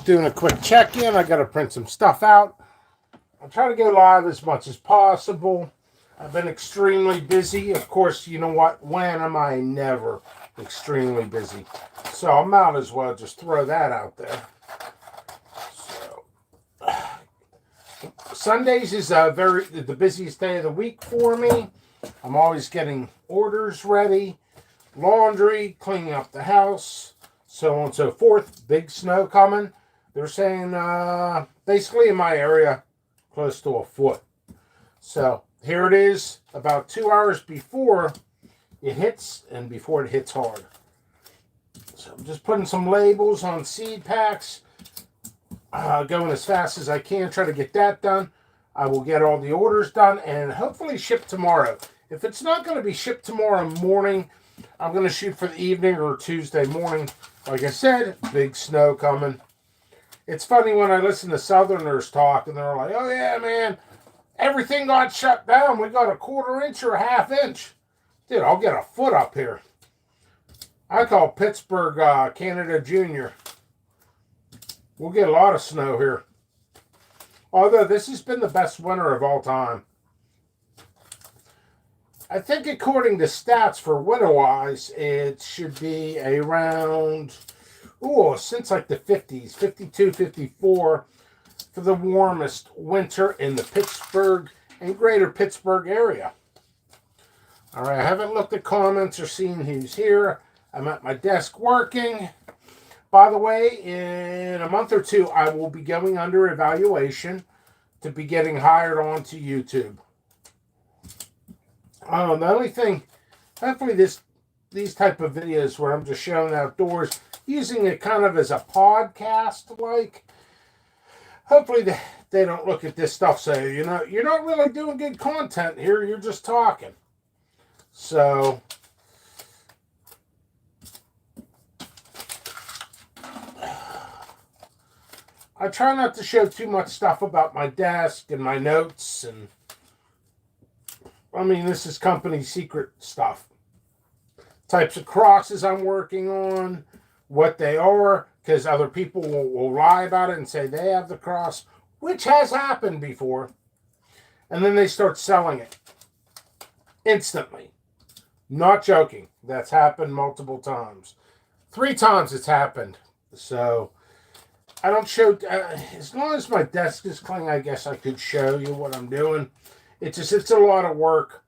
doing a quick check-in. I got to print some stuff out. I'm trying to go live as much as possible. I've been extremely busy. Of course, you know what? When am I never extremely busy? So I might as well just throw that out there. So Sundays is the busiest day of the week for me. I'm always getting orders ready, laundry, cleaning up the house, so on and so forth. Big snow coming. They're saying basically in my area close to a foot. So here it is about 2 hours before it hits and before it hits hard. So I'm just putting some labels on seed packs, going as fast as I can, try to get that done. I will get all the orders done and hopefully ship tomorrow. If it's not going to be shipped tomorrow morning, I'm going to shoot for the evening or Tuesday morning. Like I said, big snow coming. It's funny when I listen to Southerners talk and they're like, oh yeah, man, everything got shut down. We got a 1/4 inch or a 1/2 inch. Dude, I'll get a foot up here. I call Pittsburgh Canada Junior. We'll get a lot of snow here. Although this has been the best winter of all time. I think according to stats for winter-wise, it should be around, since like the 50s, 52, 54, for the warmest winter in the Pittsburgh and greater Pittsburgh area. All right, I haven't looked at comments or seen who's here. I'm at my desk working. By the way, in a month or two, I will be going under evaluation to be getting hired onto YouTube. The only thing, hopefully these type of videos where I'm just showing outdoors, using it kind of as a podcast, like, hopefully they don't look at this stuff say, you're not really doing good content here, you're just talking. So, I try not to show too much stuff about my desk and my notes, and I mean, this is company secret stuff. Types of crosses I'm working on, what they are, because other people will lie about it and say they have the cross, which has happened before, and then they start selling it instantly. Not joking. That's happened multiple times. 3 times it's happened. So I don't show, as long as my desk is clean, I guess I could show you what I'm doing. It's a lot of work.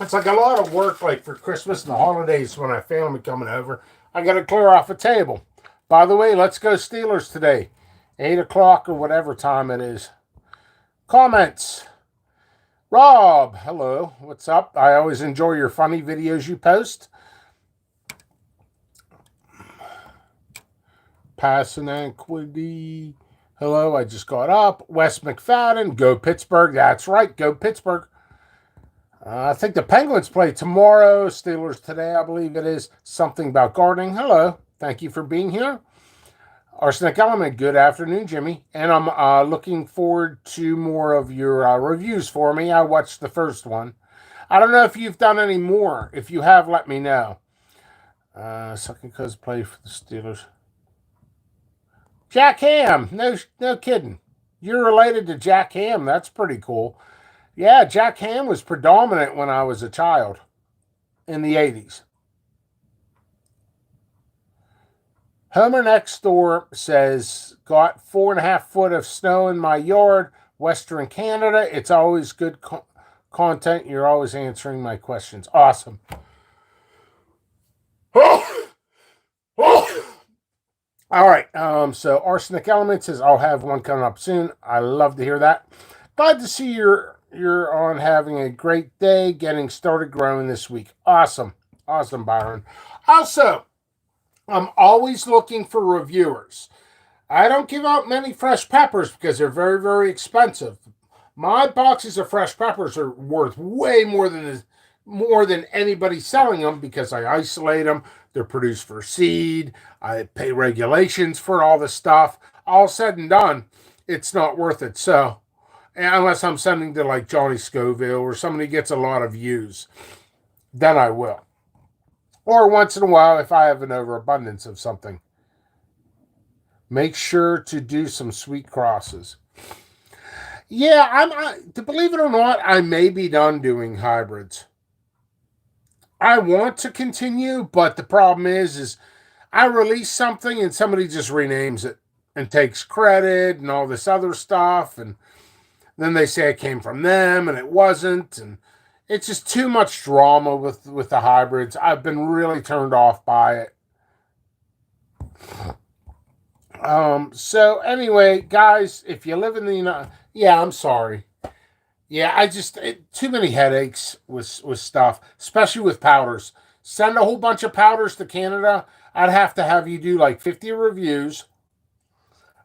It's like a lot of work, like for Christmas and the holidays when I have family coming over. I got to clear off a table. By the way, let's go Steelers today. 8 o'clock or whatever time it is. Comments. Rob, hello. What's up? I always enjoy your funny videos you post. Passing Equity. Hello, I just got up. Wes McFadden, go Pittsburgh. That's right, go Pittsburgh. I think the Penguins play tomorrow. Steelers today, I believe it is. Something about gardening. Hello, thank you for being here. Arsenic Element, good afternoon, Jimmy. And I'm looking forward to more of your reviews for me. I watched the first one. I don't know if you've done any more. If you have, let me know. Second cuz play for the Steelers. Jack Ham, no kidding. You're related to Jack Ham. That's pretty cool. Yeah, Jack Ham was predominant when I was a child in the 80s. Homer next door says, got 4.5 foot of snow in my yard, Western Canada. It's always good content. You're always answering my questions. Awesome. All right, so Arsenic Element says, I'll have one coming up soon. I love to hear that. Glad to see you're on having a great day, getting started growing this week. Awesome, Byron. Also, I'm always looking for reviewers. I don't give out many fresh peppers because they're very, very expensive. My boxes of fresh peppers are worth way more than anybody selling them because I isolate them. They're produced for seed. I pay regulations for all the stuff. All said and done, it's not worth it. So, unless I'm sending to like Johnny Scoville or somebody gets a lot of views, then I will. Or once in a while if I have an overabundance of something. Make sure to do some sweet crosses. Yeah, to believe it or not, I may be done doing hybrids. I want to continue, but the problem is I release something and somebody just renames it and takes credit and all this other stuff, and then they say it came from them and it wasn't, and it's just too much drama with the hybrids. I've been really turned off by it. So anyway, guys, if you live in the United, yeah, I'm sorry. Yeah, too many headaches with stuff, especially with powders. Send a whole bunch of powders to Canada. I'd have to have you do like 50 reviews,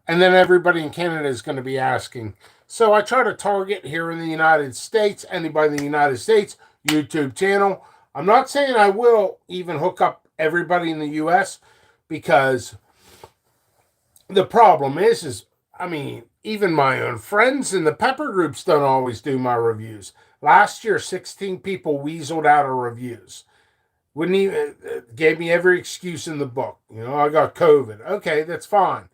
and then everybody in Canada is going to be asking. So I try to target here in the United States, anybody in the United States, YouTube channel. I'm not saying I will even hook up everybody in the US, because the problem is I mean, even my own friends in the pepper groups don't always do my reviews. Last year, 16 people weaseled out of reviews. Wouldn't even gave me every excuse in the book. I got COVID. Okay, that's fine.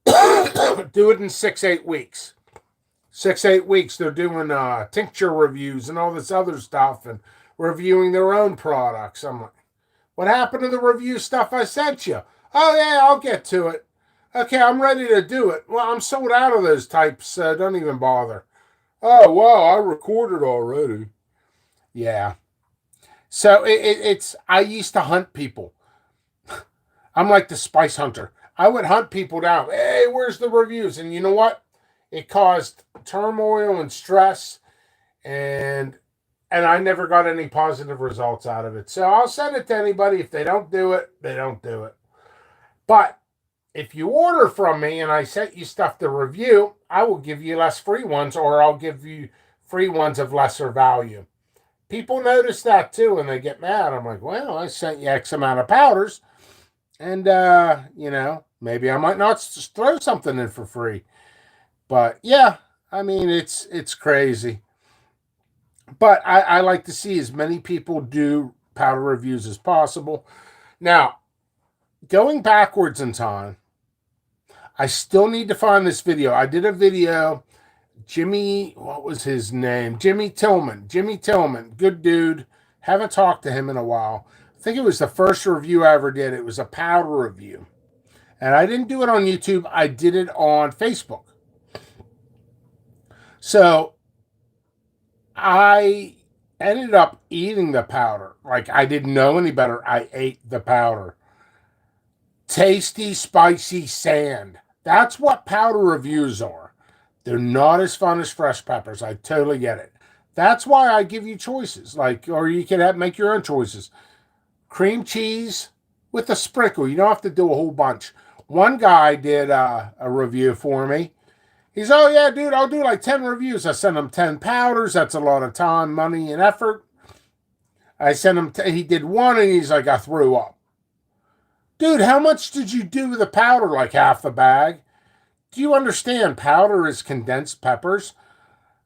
Do it in 6-8 weeks. 6-8 weeks. They're doing tincture reviews and all this other stuff and reviewing their own products. I'm like, what happened to the review stuff I sent you? Oh yeah, I'll get to it. Okay, I'm ready to do it. Well, I'm sold out of those types, so don't even bother. Oh, wow, I recorded already. Yeah. So it's, I used to hunt people. I'm like the spice hunter. I would hunt people down. Hey, where's the reviews? And you know what? It caused turmoil and stress, and I never got any positive results out of it. So I'll send it to anybody. If they don't do it, they don't do it. But if you order from me and I sent you stuff to review, I will give you less free ones, or I'll give you free ones of lesser value. People notice that too, and they get mad. I'm like, well, I sent you X amount of powders, and maybe I might not throw something in for free. But yeah, I mean, it's crazy. But I like to see as many people do powder reviews as possible. Now, going backwards in time, I still need to find this video. I did a video. What was his name? Jimmy Tillman. Jimmy Tillman, good dude. Haven't talked to him in a while. I think it was the first review I ever did. It was a powder review. And I didn't do it on YouTube. I did it on Facebook. So I ended up eating the powder. Like, I didn't know any better. I ate the powder. Tasty, spicy sand. That's what powder reviews are. They're not as fun as fresh peppers. I totally get it. That's why I give you choices. Or you can make your own choices. Cream cheese with a sprinkle. You don't have to do a whole bunch. One guy did a review for me. He's, oh yeah, dude, I'll do like 10 reviews. I sent him 10 powders. That's a lot of time, money, and effort. I sent him, he did one, and he's like, I threw up. Dude, how much did you do with the powder? Like half the bag? Do you understand? Powder is condensed peppers.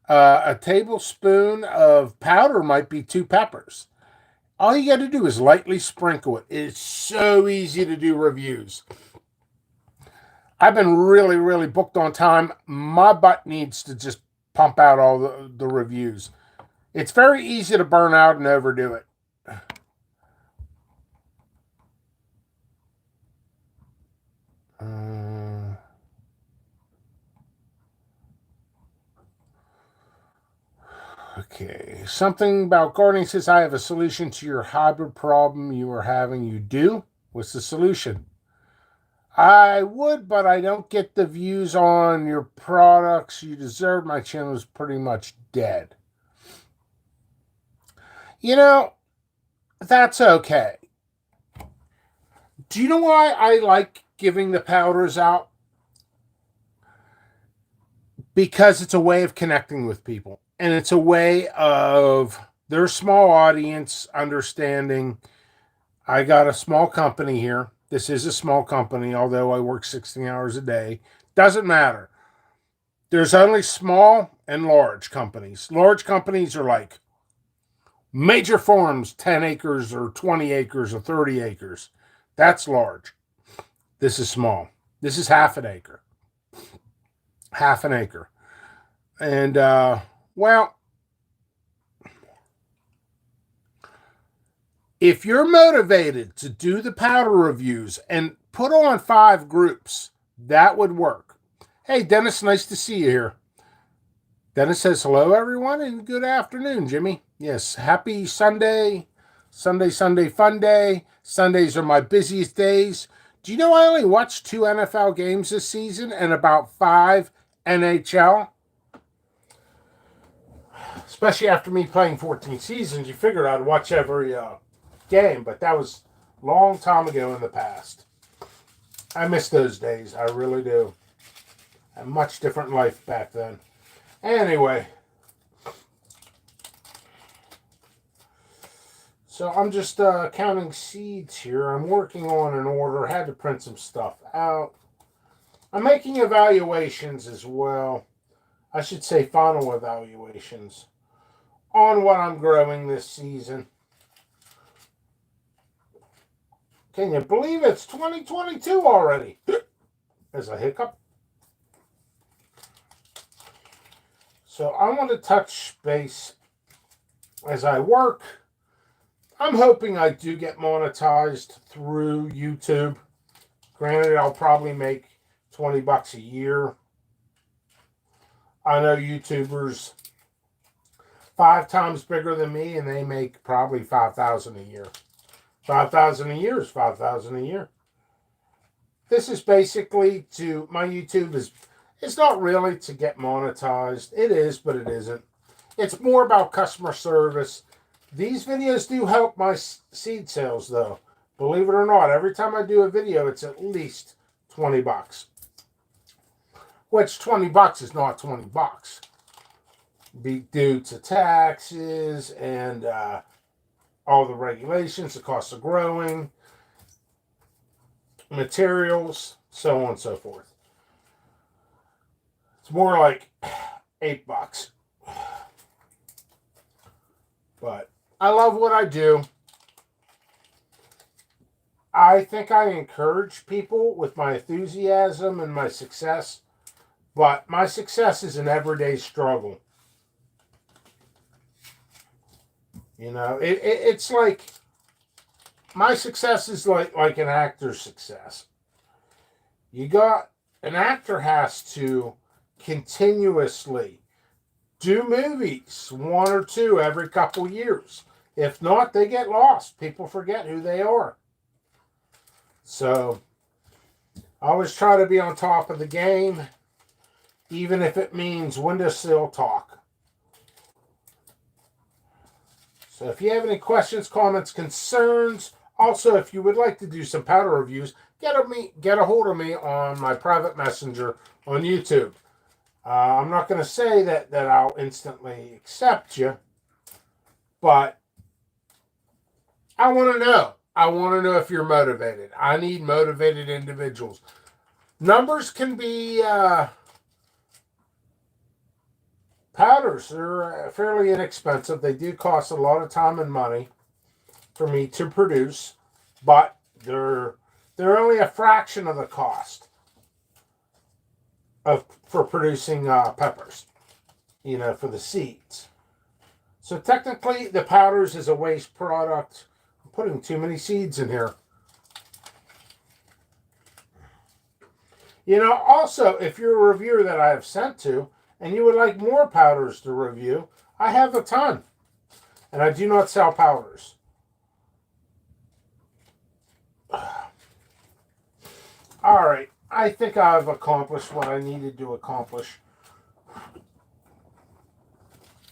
A tablespoon of powder might be 2 peppers. All you got to do is lightly sprinkle it. It's so easy to do reviews. I've been really, really booked on time. My butt needs to just pump out all the reviews. It's very easy to burn out and overdo it. Okay, something about gardening says, I have a solution to your hybrid problem you are having. You do? What's the solution? I would, but I don't get the views on your products you deserve. My channel is pretty much dead. That's okay. Do you know why I like giving the powders out? Because it's a way of connecting with people. And it's a way of their small audience understanding. I got a small company here. This is a small company, although I work 16 hours a day. Doesn't matter. There's only small and large companies. Large companies are like major farms, 10 acres or 20 acres or 30 acres. That's large. This is small. This is half an acre. Half an acre. And, well, if you're motivated to do the powder reviews and put on 5 groups, that would work. Hey, Dennis, nice to see you here. Dennis says, hello, everyone, and good afternoon, Jimmy. Yes, happy Sunday. Sunday, fun day. Sundays are my busiest days. Do you know I only watched 2 NFL games this season and about 5 NHL? Especially after me playing 14 seasons, you figured I'd watch every game, but that was a long time ago in the past. I miss those days. I really do. A much different life back then. Anyway, so I'm just counting seeds here. I'm working on an order. Had to print some stuff out. I'm making evaluations as well. I should say final evaluations on what I'm growing this season. Can you believe it's 2022 already? There's a hiccup. So I want to touch base as I work. I'm hoping I do get monetized through YouTube. Granted, I'll probably make $20 a year. I know YouTubers 5 times bigger than me, and they make probably $5,000 a year. $5,000 a year is $5,000 a year. This is basically my YouTube is, it's not really to get monetized. It is, but it isn't. It's more about customer service. These videos do help my seed sales, though. Believe it or not, every time I do a video, it's at least $20. Which $20 is not $20. Be due to taxes and all the regulations, the cost of growing, materials, so on and so forth. It's more like $8. But I love what I do. I think I encourage people with my enthusiasm and my success, but my success is an everyday struggle. You know, it's like my success is like an actor's success. An actor has to continuously do movies, 1 or 2 every couple years. If not, they get lost. People forget who they are. So I always try to be on top of the game, even if it means windowsill talk. So if you have any questions, comments, concerns, also if you would like to do some powder reviews, get a hold of me on my private messenger on YouTube. I'm not going to say that I'll instantly accept you, but I want to know. I want to know if you're motivated. I need motivated individuals. Numbers can be powders are fairly inexpensive. They do cost a lot of time and money for me to produce, but they're only a fraction of the cost for producing peppers, for the seeds. So technically, the powders is a waste product. I'm putting too many seeds in here. Also, if you're a reviewer that I have sent to, and you would like more powders to review, I have a ton. And I do not sell powders. All right. I think I've accomplished what I needed to accomplish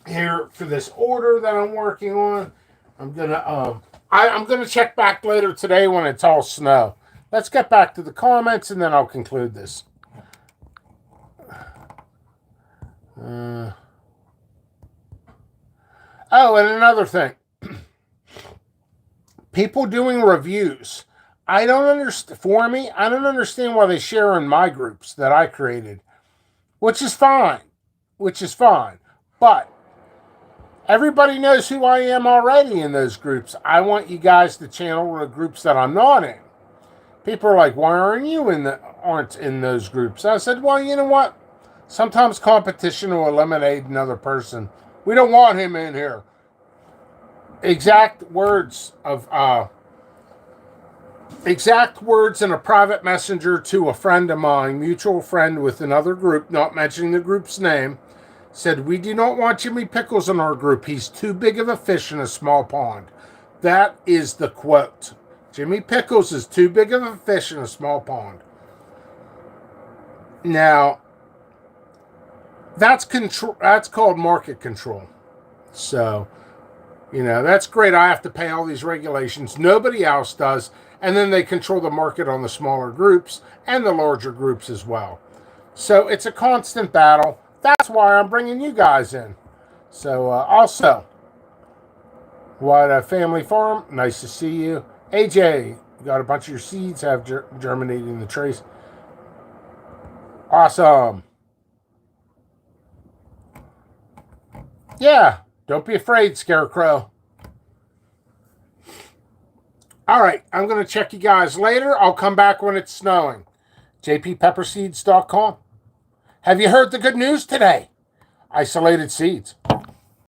here for this order that I'm working on. I'm gonna check back later today when it's all snow. Let's get back to the comments and then I'll conclude this. And another thing. People doing reviews. I don't understand why they share in my groups that I created. Which is fine. But everybody knows who I am already in those groups. I want you guys to channel the groups that I'm not in. People are like, why aren't you aren't in those groups. I said, well, you know what? Sometimes competition will eliminate another person. We don't want him in here. Exact words in a private messenger to a friend of mine, mutual friend with another group, not mentioning the group's name, said, we do not want Jimmy Pickles in our group. He's too big of a fish in a small pond. That is the quote. Jimmy Pickles is too big of a fish in a small pond. Now, that's control. That's called market control. So, that's great. I have to pay all these regulations. Nobody else does. And then they control the market on the smaller groups and the larger groups as well. So it's a constant battle. That's why I'm bringing you guys in. So also, What a Family Farm. Nice to see you. AJ, you got a bunch of your seeds have germinated in the trays. Awesome. Yeah, don't be afraid, Scarecrow. All right, I'm going to check you guys later. I'll come back when it's snowing. jppepperseeds.com. Have you heard the good news today? Isolated seeds.